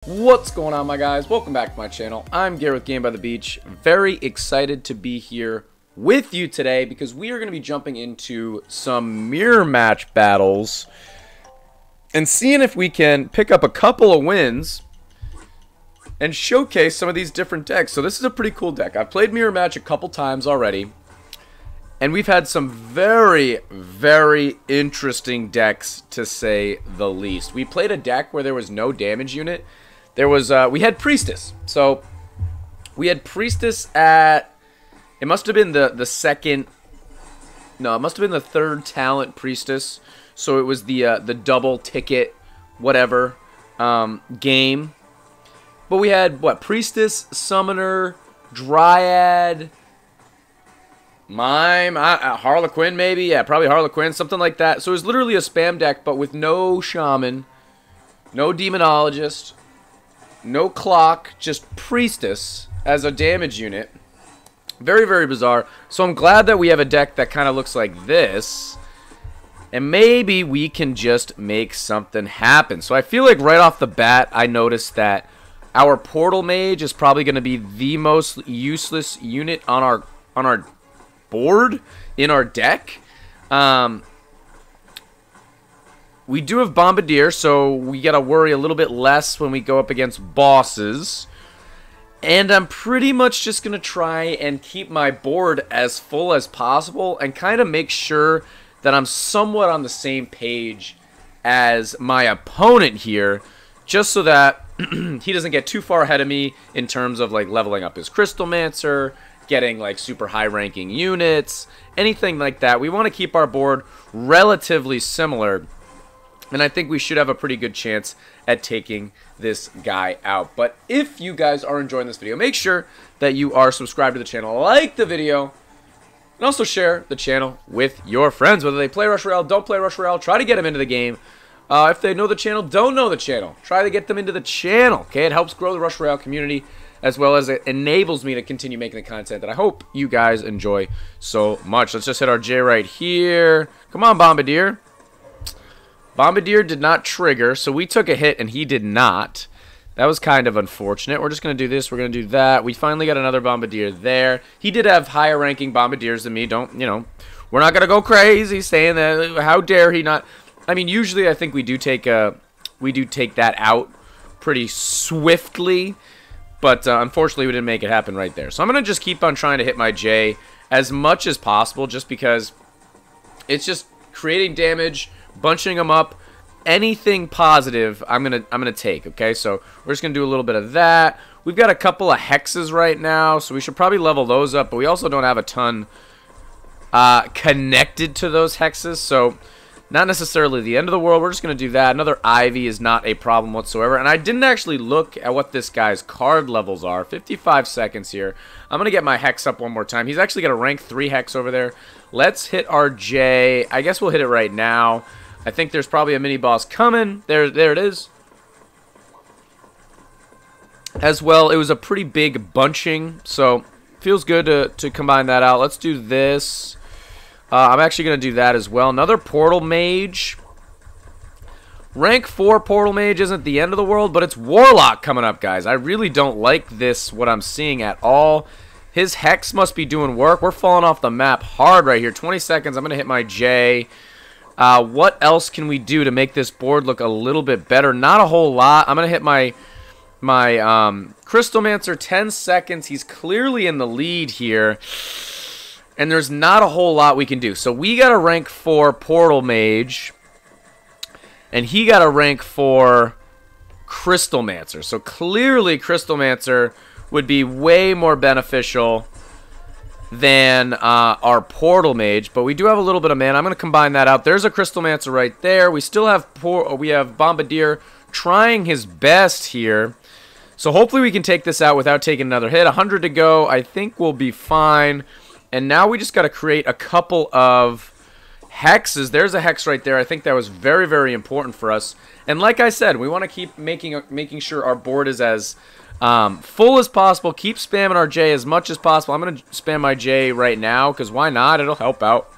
What's going on, my guys? Welcome back to my channel. I'm Garrett with Game by the Beach. Very excited to be here with you today because we are going to be jumping into some mirror match battles and seeing if we can pick up a couple of wins and showcase some of these different decks. So this is a pretty cool deck. I've played mirror match a couple times already, and we've had some very, very interesting decks, to say the least. We played a deck where there was no damage unit. There was, we had Priestess. So, we had Priestess at, it must have been the second, no, it must have been the third talent Priestess. So, it was the double ticket, whatever, game. But we had, what, Priestess, Summoner, Dryad, Mime, Harlequin maybe? Yeah, probably Harlequin, something like that. So, it was literally a spam deck, but with no Shaman, no Demonologist, no Clock, just Priestess as a damage unit. Very, very bizarre. So I'm glad that we have a deck that kind of looks like this. And maybe we can just make something happen. So I feel like right off the bat, I noticed that our Portal Mage is probably going to be the most useless unit on our board in our deck. We do have Bombardier, so we gotta worry a little bit less when we go up against bosses. And I'm pretty much just gonna try and keep my board as full as possible and kind of make sure that I'm somewhat on the same page as my opponent here, just so that he doesn't get too far ahead of me in terms of like leveling up his Crystalmancer, getting like super high ranking units, anything like that. We want to keep our board relatively similar. And I think we should have a pretty good chance at taking this guy out. But if you guys are enjoying this video, make sure that you are subscribed to the channel, like the video, and also share the channel with your friends. Whether they play Rush Royale, don't play Rush Royale, try to get them into the game. If they know the channel, don't know the channel, try to get them into the channel. Okay, it helps grow the Rush Royale community, as well as it enables me to continue making the content that I hope you guys enjoy so much. Let's just hit our J right here. Come on, Bombardier. Bombardier did not trigger, so we took a hit and he did not. That was kind of unfortunate. We're just going to do this. We're going to do that. We finally got another Bombardier there. He did have higher ranking Bombardiers than me. Don't, you know, we're not going to go crazy saying that. How dare he not? I mean, usually I think we do take that out pretty swiftly, but unfortunately we didn't make it happen right there. So I'm going to just keep on trying to hit my J as much as possible, just because it's just creating damage, bunching them up. Anything positive I'm gonna take. Okay, so we're just gonna do a little bit of that. We've got a couple of hexes right now, so we should probably level those up, but we also don't have a ton connected to those hexes, so not necessarily the end of the world. We're just gonna do that. Another Ivy is not a problem whatsoever. And I didn't actually look at what this guy's card levels are. 55 seconds here. I'm gonna get my hex up one more time. He's actually got a rank 3 hex over there. Let's hit our J. I guess we'll hit it right now. I think there's probably a mini boss coming. There it is. As well, it was a pretty big bunching, so feels good to combine that out. Let's do this. I'm actually going to do that as well. Another Portal Mage. Rank 4 Portal Mage isn't the end of the world, but it's Warlock coming up, guys. I really don't like this, what I'm seeing at all. His Hex must be doing work. We're falling off the map hard right here. 20 seconds. I'm going to hit my J. What else can we do to make this board look a little bit better? Not a whole lot. I'm going to hit my Crystalmancer. 10 seconds. He's clearly in the lead here. And there's not a whole lot we can do. So we got a rank 4 Portal Mage. And he got a rank 4 Crystalmancer. So clearly Crystalmancer would be way more beneficial than our Portal Mage, but we do have a little bit of mana. I'm going to combine that out. There's a Crystalmancer right there. We still have Bombardier trying his best here. So hopefully we can take this out without taking another hit. 100 to go. I think we'll be fine. And now we just got to create a couple of hexes. There's a hex right there. I think that was very, very important for us. And like I said, we want to keep making sure our board is as full as possible. Keep spamming our J as much as possible. I'm going to spam my J right now because why not? It'll help out.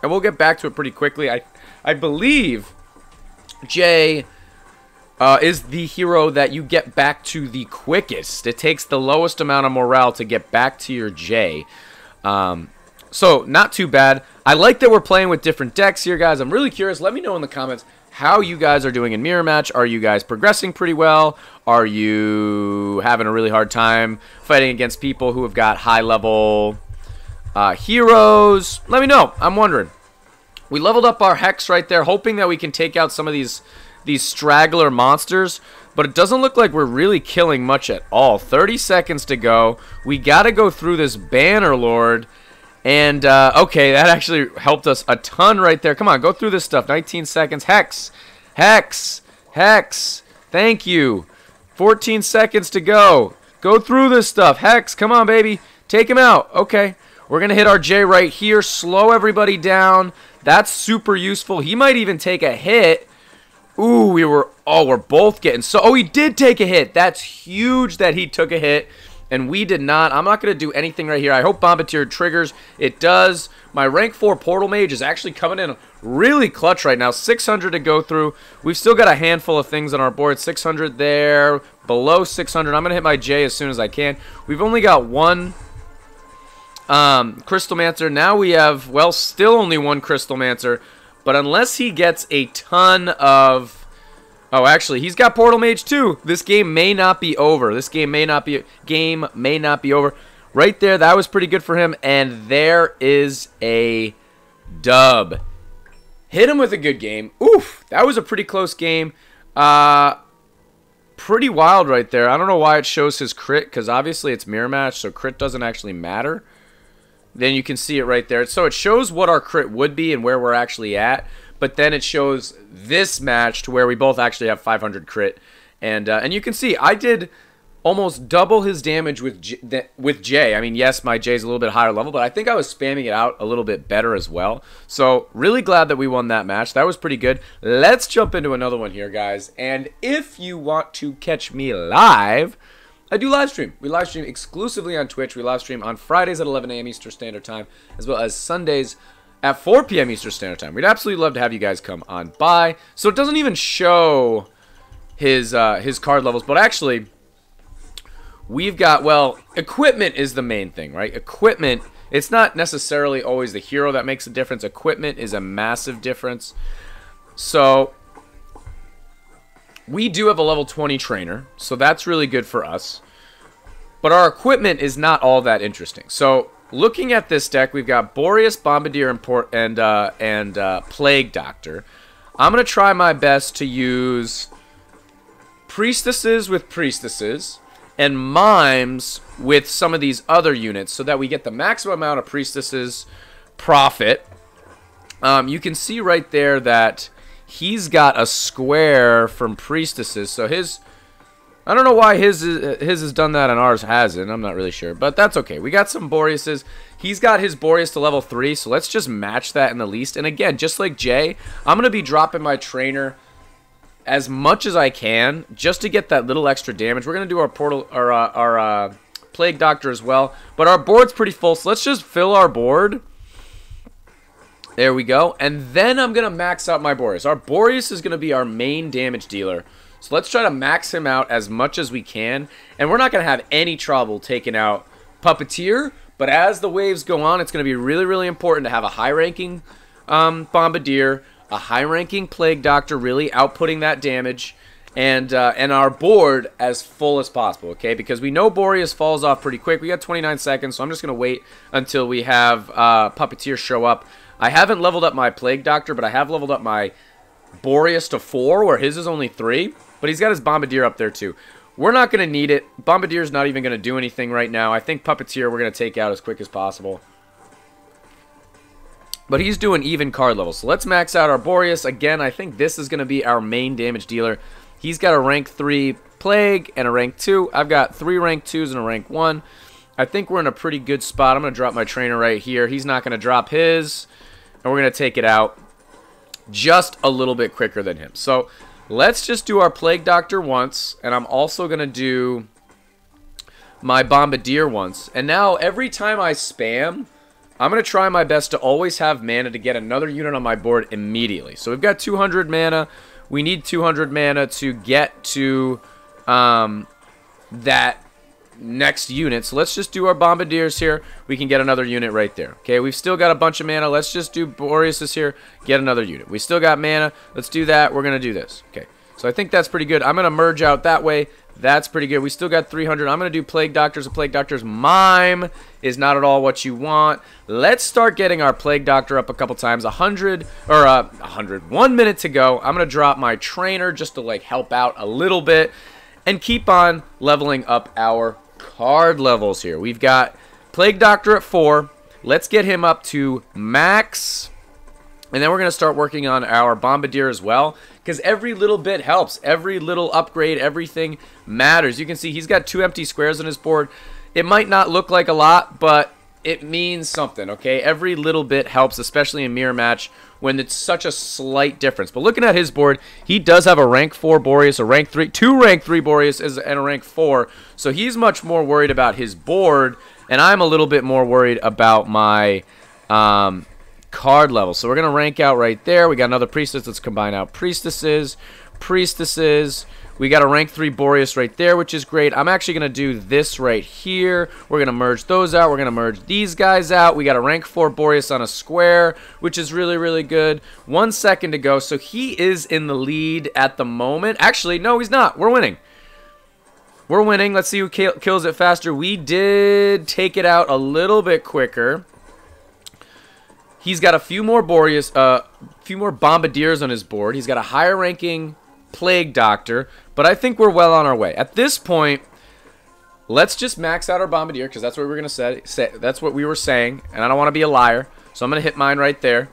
And we'll get back to it pretty quickly. I believe J is the hero that you get back to the quickest. It takes the lowest amount of morale to get back to your J. So, not too bad. I like that we're playing with different decks here, guys. I'm really curious. Let me know in the comments how you guys are doing in Mirror Match. Are you guys progressing pretty well? Are you having a really hard time fighting against people who have got high-level heroes? Let me know. I'm wondering. We leveled up our Hex right there, hoping that we can take out some of these straggler monsters, but it doesn't look like we're really killing much at all. 30 seconds to go. We got to go through this Banner Lord. And, okay, that actually helped us a ton right there. Come on, go through this stuff. 19 seconds. Hex. Hex. Hex. Thank you. 14 seconds to go. Go through this stuff. Hex, come on, baby. Take him out. Okay. We're going to hit our J right here. Slow everybody down. That's super useful. He might even take a hit. Ooh, we're both getting so. Oh, he did take a hit. That's huge that he took a hit. And we did not. I'm not going to do anything right here. I hope Bombardier triggers. It does. My rank 4 Portal Mage is actually coming in really clutch right now. 600 to go through. We've still got a handful of things on our board. 600 there. Below 600. I'm going to hit my J as soon as I can. We've only got one Crystal Mancer. Now we have, well, still only one Crystal Mancer. But unless he gets a ton of... Oh, actually, he's got Portal Mage too. This game may not be over. This game may not be over. Right there, that was pretty good for him. And there is a dub. Hit him with a good game. Oof, that was a pretty close game. Pretty wild right there. I don't know why it shows his crit, because obviously it's mirror match, so crit doesn't actually matter. Then you can see it right there. So it shows what our crit would be and where we're actually at. But then it shows this match to where we both actually have 500 crit. And you can see I did almost double his damage with J. I mean, yes, my J is a little bit higher level, but I think I was spamming it out a little bit better as well. So really glad that we won that match. That was pretty good. Let's jump into another one here, guys. And if you want to catch me live, I do live stream. We live stream exclusively on Twitch. We live stream on Fridays at 11 a.m. Eastern Standard Time, as well as Sundays at 4 p.m. Eastern Standard Time. We'd absolutely love to have you guys come on by. So it doesn't even show his card levels, but actually, we've got, well, equipment is the main thing, right? Equipment, it's not necessarily always the hero that makes a difference. Equipment is a massive difference. So we do have a level 20 trainer, so that's really good for us. But our equipment is not all that interesting. So looking at this deck, we've got Boreas, Bombardier, and Plague Doctor. I'm going to try my best to use Priestesses with Priestesses and Mimes with some of these other units so that we get the maximum amount of Priestesses profit. You can see right there that he's got a square from Priestesses, so his... I don't know why his has done that and ours hasn't. I'm not really sure, but that's okay. We got some Boreases. He's got his Boreas to level 3, so let's just match that in the least. And again, just like Jay, I'm going to be dropping my trainer as much as I can just to get that little extra damage. We're going to do our portal or our Plague Doctor as well, but our board's pretty full, so let's just fill our board. There we go. And then I'm going to max out my Boreas. Our Boreas is going to be our main damage dealer. So let's try to max him out as much as we can. And we're not going to have any trouble taking out Puppeteer. But as the waves go on, it's going to be really, really important to have a high-ranking Bombardier, a high-ranking Plague Doctor, really outputting that damage, and our board as full as possible, okay? Because we know Boreas falls off pretty quick. We got 29 seconds, so I'm just going to wait until we have Puppeteer show up. I haven't leveled up my Plague Doctor, but I have leveled up my Boreas to 4, where his is only 3. But he's got his Bombardier up there too. We're not going to need it. Bombardier's not even going to do anything right now. I think Puppeteer we're going to take out as quick as possible. But he's doing even card levels. So let's max out our Boreas. Again, I think this is going to be our main damage dealer. He's got a rank 3 Plague and a rank 2. I've got 3 rank 2s and a rank 1. I think we're in a pretty good spot. I'm going to drop my trainer right here. He's not going to drop his. And we're going to take it out just a little bit quicker than him. So let's just do our Plague Doctor once, and I'm also going to do my Bombardier once. And now, every time I spam, I'm going to try my best to always have mana to get another unit on my board immediately. So we've got 200 mana. we need 200 mana to get to that next unit. So let's just do our Bombardiers here. We can get another unit right there. Okay, we've still got a bunch of mana. Let's just do Boreases here, get another unit. We still got mana. Let's do that. We're going to do this. Okay, so I think that's pretty good. I'm going to merge out that way. That's pretty good. We still got 300. I'm going to do Plague Doctors. A Plague Doctor's Mime is not at all what you want. Let's start getting our Plague Doctor up a couple times. 100, or 100. 1 minute to go. I'm going to drop my Trainer just to, like, help out a little bit and keep on leveling up our card levels here. We've got Plague Doctor at 4. Let's get him up to max. And then we're going to start working on our Bombardier as well, because every little bit helps. Every little upgrade, everything matters. You can see he's got 2 empty squares on his board. It might not look like a lot, but it means something, okay? Every little bit helps, especially in Mirror Match, when it's such a slight difference. But looking at his board, he does have a rank 4 Boreas, a rank 3, 2 rank 3 Boreas, and a rank 4. So he's much more worried about his board, and I'm a little bit more worried about my card level. So we're going to rank out right there. We got another Priestess. Let's combine out Priestesses. We got a rank 3 Boreas right there, which is great. I'm actually going to do this right here. We're going to merge those out. We're going to merge these guys out. We got a rank 4 Boreas on a square, which is really, really good. 1 second to go. So he is in the lead at the moment. Actually, no, he's not. We're winning. We're winning. Let's see who kills it faster. We did take it out a little bit quicker. He's got a few more Boreas, few more Bombardiers on his board. He's got a higher ranking Plague Doctor, but I think we're well on our way. At this point, let's just max out our Bombardier, because that's what we were going to say. That's what we were saying, and I don't want to be a liar, so I'm going to hit mine right there.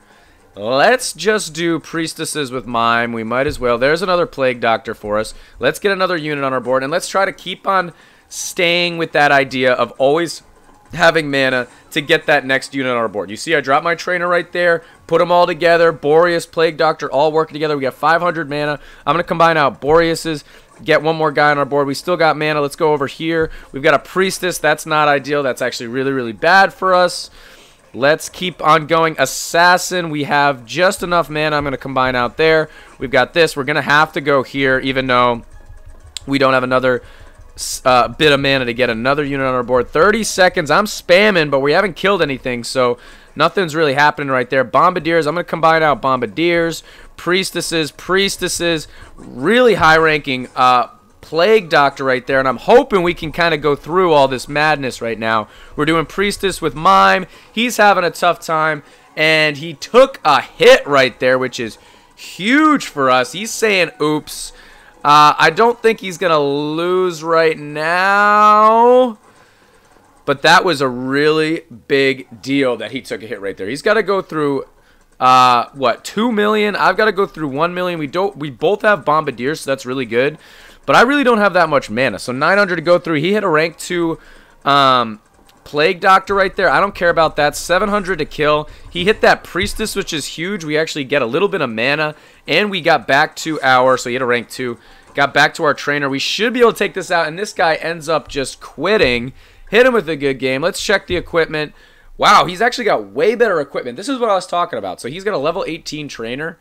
Let's just do Priestesses with Mime. We might as well. There's another Plague Doctor for us. Let's get another unit on our board, and let's try to keep on staying with that idea of always having mana to get that next unit on our board. You see I dropped my Trainer right there, put them all together, Boreas, Plague Doctor, all working together. We got 500 mana. I'm going to combine out Boreases, get one more guy on our board. We still got mana. Let's go over here. We've got a Priestess. That's not ideal. That's actually really, really bad for us. Let's keep on going. Assassin, we have just enough mana. I'm going to combine out there. We've got this. We're going to have to go here, even though we don't have another bit of mana to get another unit on our board. 30 seconds. I'm spamming, but we haven't killed anything, so nothing's really happening right there. Bombardiers. I'm going to combine out Bombardiers, Priestesses, really high-ranking Plague Doctor right there, and I'm hoping we can kind of go through all this madness right now. We're doing Priestess with Mime. He's having a tough time, and he took a hit right there, which is huge for us. He's saying, oops. I don't think he's going to lose right now, but that was a really big deal that he took a hit right there. He's got to go through, what, 2 million? I've got to go through 1 million. We both have Bombardiers, so that's really good, but I really don't have that much mana, so 900 to go through. He hit a rank 2 Plague Doctor right there. I don't care about that. 700 to kill. He hit that Priestess, which is huge. We actually get a little bit of mana, and we got back to our, so he hit a rank 2. Got back to our Trainer. We should be able to take this out, and this guy ends up just quitting. Hit him with a good game. Let's check the equipment. Wow, he's actually got way better equipment. This is what I was talking about. So he's got a level 18 Trainer,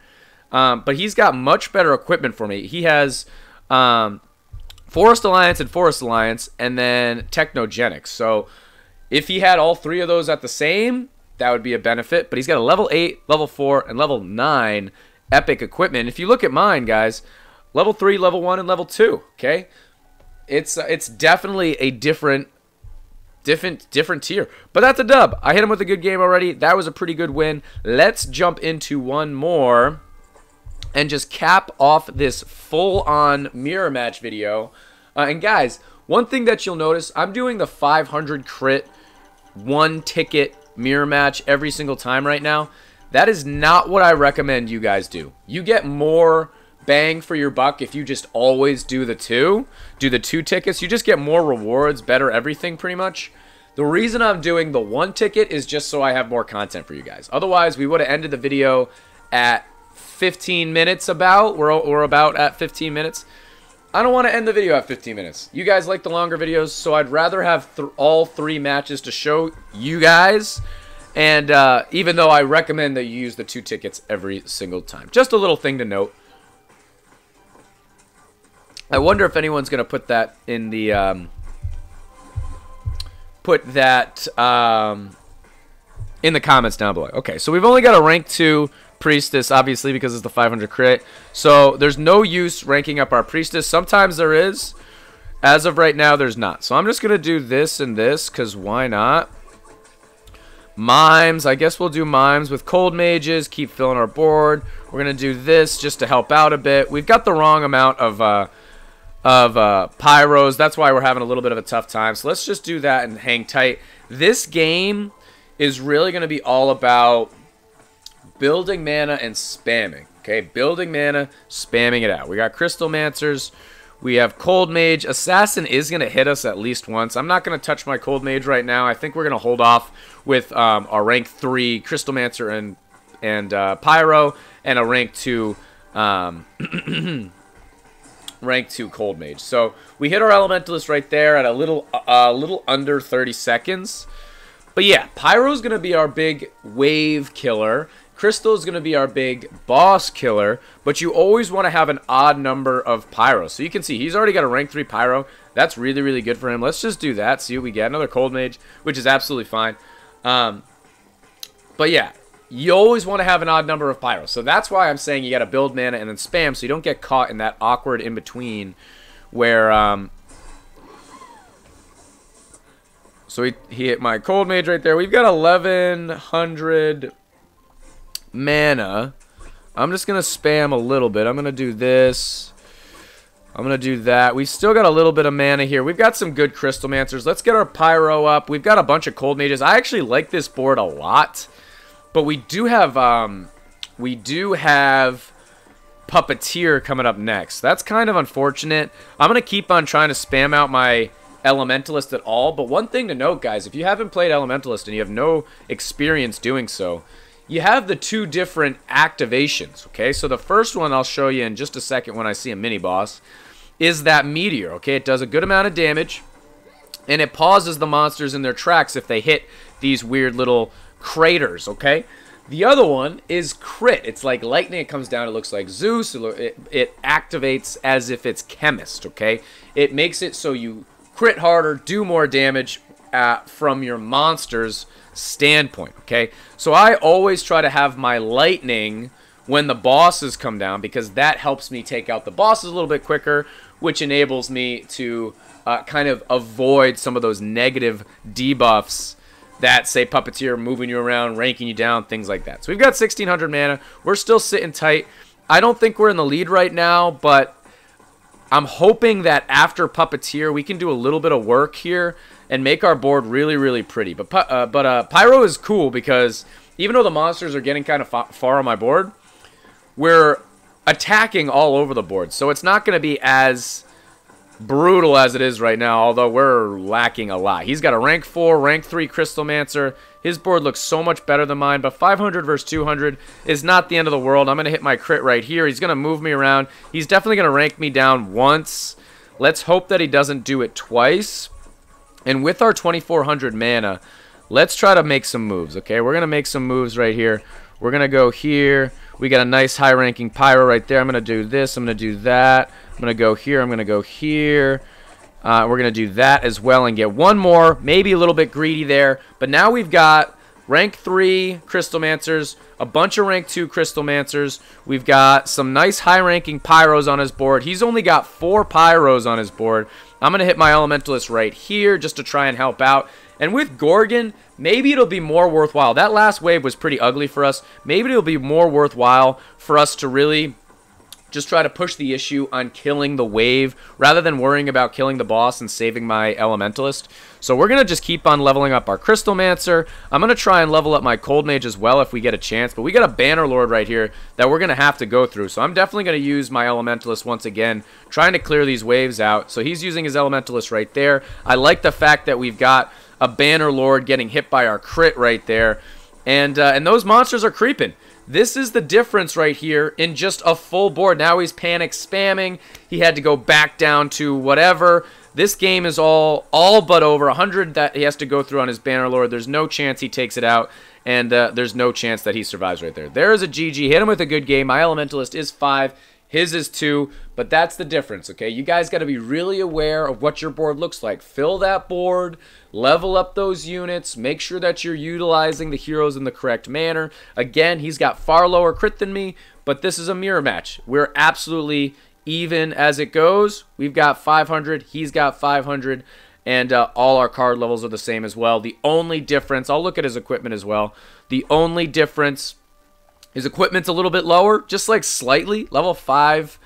but he's got much better equipment for me. He has Forest Alliance and Forest Alliance, and then Technogenics. So if he had all 3 of those at the same, that would be a benefit. But he's got a level 8, level 4, and level 9 epic equipment. If you look at mine, guys, level 3, level 1, and level 2, okay? It's definitely a different tier. But that's a dub. I hit him with a good game already. That was a pretty good win. Let's jump into one more and just cap off this full-on mirror match video. And guys, one thing that you'll notice, I'm doing the 500 crit 1 ticket mirror match every single time right now. That is not what I recommend you guys do. You get more bang for your buck if you just always do the 2 tickets. You just get more rewards, better everything pretty much. The reason I'm doing the 1 ticket is just so I have more content for you guys. Otherwise, we would have ended the video at 15 minutes about. We're about at 15 minutes. I don't want to end the video at 15 minutes. You guys like the longer videos, so I'd rather have all 3 matches to show you guys. And even though I recommend that you use the 2 tickets every single time. Just a little thing to note. I wonder if anyone's going to put that in the, in the comments down below. Okay, so we've only got a rank 2 priestess, obviously, because it's the 500 crit. So there's no use ranking up our priestess. Sometimes there is. As of right now, there's not. So I'm just going to do this and this, because why not? Mimes. I guess we'll do mimes with cold mages. Keep filling our board. We're going to do this just to help out a bit. We've got the wrong amount of pyros. That's why we're having a little bit of a tough time. So let's just do that and hang tight. This game is really going to be all about building mana and spamming. Okay, building mana, spamming it out. We got Crystal Mancers. We have Cold Mage. Assassin is going to hit us at least once. I'm not going to touch my Cold Mage right now. I think we're going to hold off with our rank 3 Crystal Mancer and Pyro, and a rank 2 rank 2 Cold Mage. So we hit our Elementalist right there at a little under 30 seconds. But yeah, Pyro's going to be our big wave killer. Crystal is going to be our big boss killer, but you always want to have an odd number of Pyros. So you can see he's already got a rank 3 Pyro. That's really, really good for him. Let's just do that, see what we get. Another Cold Mage, which is absolutely fine. But yeah, you always want to have an odd number of Pyros. So that's why I'm saying you got to build mana and then spam, so you don't get caught in that awkward in-between where... So he hit my Cold Mage right there. We've got 1,100... mana. I'm just gonna spam a little bit. I'm gonna do this. I'm gonna do that. We've still got a little bit of mana here. We've got some good Crystal Mancers. Let's get our Pyro up. We've got a bunch of Cold Mages. I actually like this board a lot, but we do have Puppeteer coming up next. That's kind of unfortunate. I'm gonna keep on trying to spam out my Elementalist at all. But one thing to note, guys, if you haven't played Elementalist and you have no experience doing so, you have the 2 different activations, okay? So the first one I'll show you in just a second when I see a mini-boss is that Meteor, okay? It does a good amount of damage, and it pauses the monsters in their tracks if they hit these weird little craters, okay? The other one is Crit. It's like lightning. It comes down. It looks like Zeus. It activates as if it's Chemist, okay? It makes it so you crit harder, do more damage from your monsters' standpoint, okay? So I always try to have my lightning when the bosses come down, because that helps me take out the bosses a little bit quicker, which enables me to kind of avoid some of those negative debuffs that, say, Puppeteer, moving you around, ranking you down, things like that. So we've got 1,600 mana. We're still sitting tight. I don't think we're in the lead right now, but I'm hoping that after Puppeteer, we can do a little bit of work here and make our board really, really pretty. But Pyro is cool because even though the monsters are getting kind of far on my board, we're attacking all over the board. So it's not going to be as brutal as it is right now, although we're lacking a lot. He's got a rank 4, rank 3 Crystal Mancer. His board looks so much better than mine, but 500 versus 200 is not the end of the world. I'm going to hit my crit right here. He's going to move me around. He's definitely going to rank me down once. Let's hope that he doesn't do it twice. And with our 2,400 mana, let's try to make some moves, okay? We're going to make some moves right here. We're going to go here. We got a nice high-ranking Pyro right there. I'm going to do this. I'm going to do that. I'm going to go here. I'm going to go here. We're going to do that as well and get one more. Maybe a little bit greedy there. But now we've got rank 3 Crystal Mancers, a bunch of rank 2 Crystal Mancers. We've got some nice high-ranking Pyros on his board. He's only got 4 Pyros on his board. I'm going to hit my Elementalist right here just to try and help out. And with Gorgon, maybe it'll be more worthwhile. That last wave was pretty ugly for us. Maybe it'll be more worthwhile for us to really just try to push the issue on killing the wave rather than worrying about killing the boss and saving my Elementalist. So we're going to just keep on leveling up our Crystal Mancer. I'm going to try and level up my Cold Mage as well if we get a chance. But we got a Banner Lord right here that we're going to have to go through. So I'm definitely going to use my Elementalist once again, trying to clear these waves out. So he's using his Elementalist right there. I like the fact that we've got a Banner Lord getting hit by our crit right there. And those monsters are creeping. This is the difference right here in just a full board. Now he's panic spamming. He had to go back down to whatever. This game is all but over. 100 that he has to go through on his Banner Lord. There's no chance he takes it out, and there's no chance that he survives right there. There is a GG. Hit him with a good game. My Elementalist is 5. His is 2, but that's the difference, okay? You guys got to be really aware of what your board looks like. Fill that board, level up those units, make sure that you're utilizing the heroes in the correct manner. Again, he's got far lower crit than me, but this is a mirror match. We're absolutely even as it goes. We've got 500, he's got 500, and all our card levels are the same as well. The only difference, I'll look at his equipment as well. The only difference, his equipment's a little bit lower, just like slightly. Level 5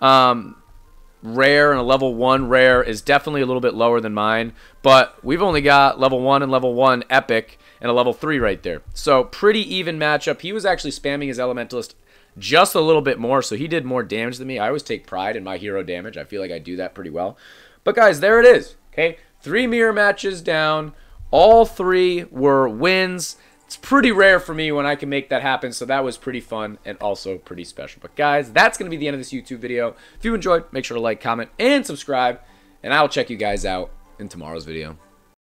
rare and a level 1 rare is definitely a little bit lower than mine, but we've only got level 1 and level 1 epic and a level 3 right there. So pretty even matchup. He was actually spamming his elementalist just a little bit more, so he did more damage than me. I always take pride in my hero damage. I feel like I do that pretty well. But guys, there it is. Okay, 3 mirror matches down. All 3 were wins. It's pretty rare for me when I can make that happen, so that was pretty fun and also pretty special. But guys, that's going to be the end of this YouTube video. If you enjoyed, make sure to like, comment, and subscribe, and I'll check you guys out in tomorrow's video.